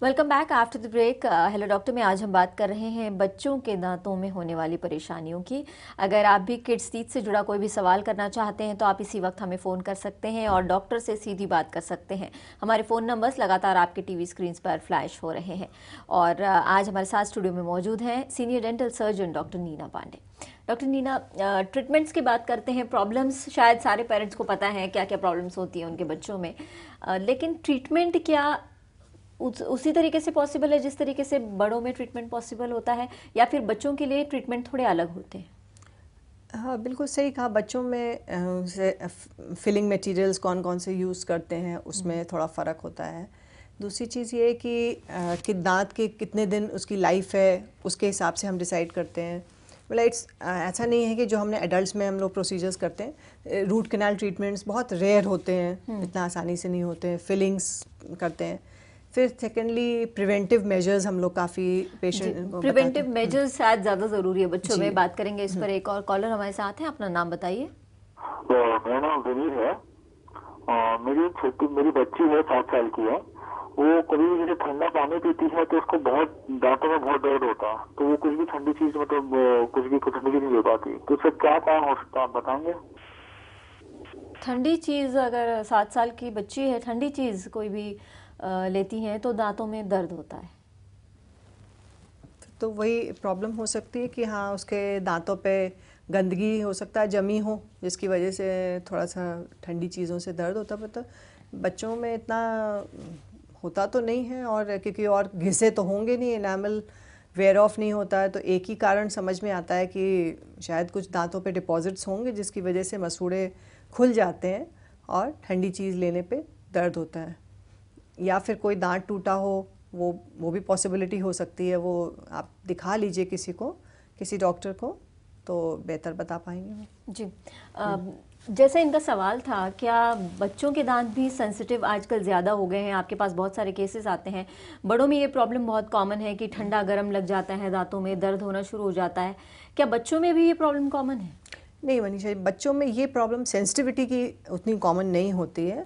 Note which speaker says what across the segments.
Speaker 1: Welcome back after the break. Hello doctor में आज हम बात कर रहे हैं बच्चों के दांतों में होने वाली परेशानियों की। अगर आप भी किड्स टीथ से जुड़ा कोई भी सवाल करना चाहते हैं तो आप इसी वक्त हमें फ़ोन कर सकते हैं और डॉक्टर से सीधी बात कर सकते हैं। हमारे फ़ोन नंबर्स लगातार आपके टीवी स्क्रीन पर फ्लैश हो रहे हैं। और आज हमारे साथ स्टूडियो में मौजूद हैं senior dental surgeon doctor Neena Pandey. Doctor Neena, treatments की बात करते हैं। प्रॉब्लम्स शायद सारे पेरेंट्स को पता है क्या क्या प्रॉब्लम्स होती हैं उनके बच्चों में, लेकिन ट्रीटमेंट क्या उसी तरीके से पॉसिबल है जिस तरीके से बड़ों में ट्रीटमेंट पॉसिबल होता है, या फिर बच्चों के लिए ट्रीटमेंट थोड़े अलग होते हैं?
Speaker 2: हाँ, बिल्कुल सही कहा। बच्चों में फिलिंग मटेरियल्स कौन कौन से यूज़ करते हैं उसमें थोड़ा फ़र्क होता है। दूसरी चीज़ ये है कि दांत के कितने दिन उसकी लाइफ है, उसके हिसाब से हम डिसाइड करते हैं। मतलब ऐसा नहीं है कि जो हमने एडल्ट्स में हम लोग प्रोसीजर्स करते हैं, रूट कैनाल ट्रीटमेंट्स बहुत रेयर होते हैं, इतना आसानी से नहीं होते हैं। फिलिंग्स करते हैं। फिर सेकेंडली प्रिवेंटिव मेजर्स हम लोग काफ़ी पेशेंट को
Speaker 1: प्रिवेंटिव मेजर्स शायद ज़्यादा ज़रूरी है बच्चों में। बात करेंगे इस पर। एक और कॉलर हमारे साथ हैं, अपना नाम बताइए।
Speaker 3: मेरा नाम विनीत है। मेरी बच्ची है, 7 साल की है। वो कभी भी जैसे ठंडा पानी पीती है तो उसको बहुत दांतों में बहुत दर्द होता है, तो वो कुछ भी ठंडी चीज मतलब कुछ ठंडी चीज नहीं ले पाती। तो उससे क्या काम हो सकता है, आप बताएंगे?
Speaker 1: ठंडी चीज़, अगर 7 साल की बच्ची है, ठंडी चीज़ कोई भी लेती हैं तो दांतों में दर्द होता है।
Speaker 2: तो वही प्रॉब्लम हो सकती है कि हाँ, उसके दांतों पे गंदगी हो सकता है जमी हो, जिसकी वजह से थोड़ा सा ठंडी चीज़ों से दर्द होता है। तो बच्चों में इतना होता तो नहीं है, और क्योंकि और घिसे तो होंगे नहीं, एनामल वेयर ऑफ नहीं होता है, तो एक ही कारण समझ में आता है कि शायद कुछ दांतों पे डिपॉजिट्स होंगे जिसकी वजह से मसूड़े खुल जाते हैं और ठंडी चीज़ लेने पे दर्द होता है। या फिर कोई दांत टूटा हो, वो भी पॉसिबिलिटी हो सकती है। वो आप दिखा लीजिए किसी डॉक्टर को, तो बेहतर बता पाएंगे वो।
Speaker 1: जी। जैसे इनका सवाल था, क्या बच्चों के दांत भी सेंसिटिव आजकल ज़्यादा हो गए हैं? आपके पास बहुत सारे केसेस आते हैं। बड़ों में ये प्रॉब्लम बहुत कॉमन है कि ठंडा गर्म लग जाता है, दांतों में दर्द होना शुरू हो जाता है। क्या बच्चों में भी ये प्रॉब्लम कॉमन है?
Speaker 2: नहीं मनीषा, बच्चों में ये प्रॉब्लम सेंसिटिविटी की उतनी कॉमन नहीं होती है,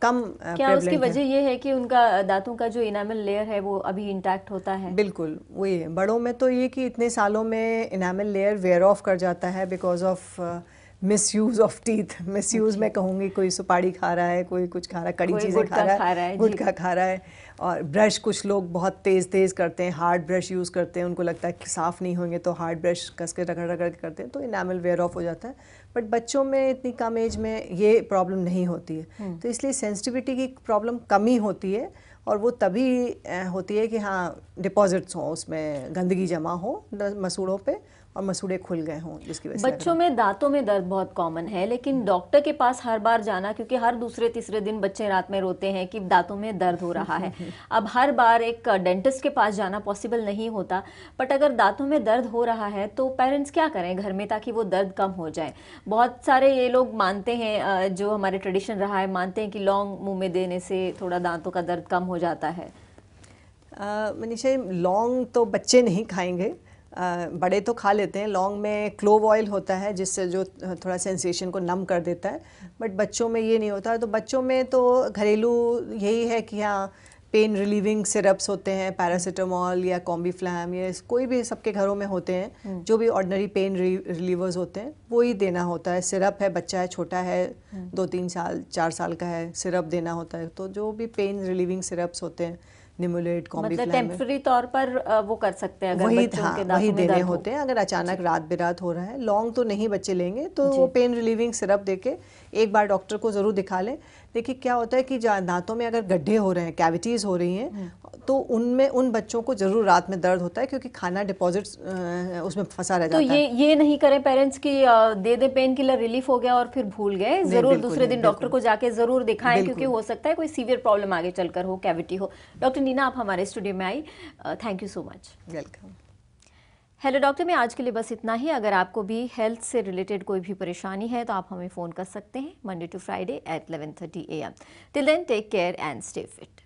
Speaker 2: कम
Speaker 1: क्या उसकी वजह ये है कि उनका दांतों का जो इनामल लेयर है वो अभी इंटैक्ट होता है?
Speaker 2: बिल्कुल वही है। बड़ों में तो ये कि इतने सालों में इनामल लेयर वेयर ऑफ कर जाता है because of misuse of teeth. Misuse मैं कहूँगी, कोई सुपारी खा रहा है, कोई कुछ खा रहा है, कड़ी चीज़ें खा रहा है, गुटखा खा रहा है। और ब्रश कुछ लोग बहुत तेज़ करते हैं, हार्ड ब्रश यूज़ करते हैं, उनको लगता है कि साफ़ नहीं होंगे तो हार्ड ब्रश कस के रगड़ के करते हैं, तो इनामल वेयर ऑफ हो जाता है। बट बच्चों में इतनी कम एज में ये प्रॉब्लम नहीं होती है, तो इसलिए सेंसिटिविटी की प्रॉब्लम कम ही होती है। और वो तभी होती है कि हाँ, डिपॉजिट्स हों, उसमें गंदगी जमा हो मसूड़ों पे और मसूड़े खुल गए हों, जिसकी वजह से
Speaker 1: बच्चों में दांतों में दर्द बहुत कॉमन है, लेकिन डॉक्टर के पास हर बार जाना, क्योंकि हर दूसरे तीसरे दिन बच्चे रात में रोते हैं कि दांतों में दर्द हो रहा है। अब हर बार एक डेंटिस्ट के पास जाना पॉसिबल नहीं होता, बट अगर दांतों में दर्द हो रहा है तो पेरेंट्स क्या करें घर में ताकि वो दर्द कम हो जाए? बहुत सारे ये लोग मानते हैं, जो हमारे ट्रेडिशन रहा है, मानते हैं कि लौंग मुँह में देने से थोड़ा दांतों का दर्द कम हो जाता है।
Speaker 2: मनीषा, लौंग तो बच्चे नहीं खाएंगे, बड़े तो खा लेते हैं। लौंग में क्लोव ऑयल होता है जिससे जो थोड़ा सेंसेशन को नम कर देता है, बट बच्चों में ये नहीं होता। तो बच्चों में तो घरेलू यही है कि हाँ, पेन रिलीविंग सिरप्स होते हैं, पैरासीटामोल या कॉम्बीफ्लैम, या कोई भी सबके घरों में होते हैं, जो भी ऑर्डिनरी पेन रिलीवर्स होते हैं वो ही देना होता है। सिरप है, बच्चा है, छोटा है, 2-3 साल 4 साल का है, सिरप देना होता है। तो जो भी पेन रिलीविंग सिरप्स होते हैं, निमुलेट, कॉम्बीफ्लैम,
Speaker 1: मतलब टेम्पररी तौर पर वो कर सकते हैं अगर
Speaker 2: वही,
Speaker 1: बच्चों
Speaker 2: हाँ,
Speaker 1: के दांतों
Speaker 2: वही
Speaker 1: में
Speaker 2: देने
Speaker 1: दर्द
Speaker 2: होते हैं। अगर अचानक रात बिरात हो रहा है, लौंग तो नहीं बच्चे लेंगे, तो वो पेन रिलीविंग सिरप देके एक बार डॉक्टर को ज़रूर दिखा लें। देखिए क्या होता है कि दांतों में अगर गड्ढे हो रहे हैं, कैविटीज़ हो रही हैं, तो उनमें उन बच्चों को ज़रूर रात में दर्द होता है, क्योंकि खाना डिपॉजिट्स उसमें फंसा रह जाता है।
Speaker 1: तो ये नहीं करें पेरेंट्स की दे दे पेन किलर, रिलीफ हो गया और फिर भूल गए। जरूर दूसरे दिन डॉक्टर को जाके जरूर दिखाएं, क्योंकि हो सकता है कोई सीवियर प्रॉब्लम आगे चलकर हो, कैविटी हो। डॉक्टर नीना, आप हमारे स्टूडियो में आई, thank you so much.
Speaker 2: Welcome.
Speaker 1: Hello doctor में आज के लिए बस इतना ही। अगर आपको भी हेल्थ से रिलेटेड कोई भी परेशानी है तो आप हमें फ़ोन कर सकते हैं Monday to Friday at 11:30 AM। Till then take care and stay fit.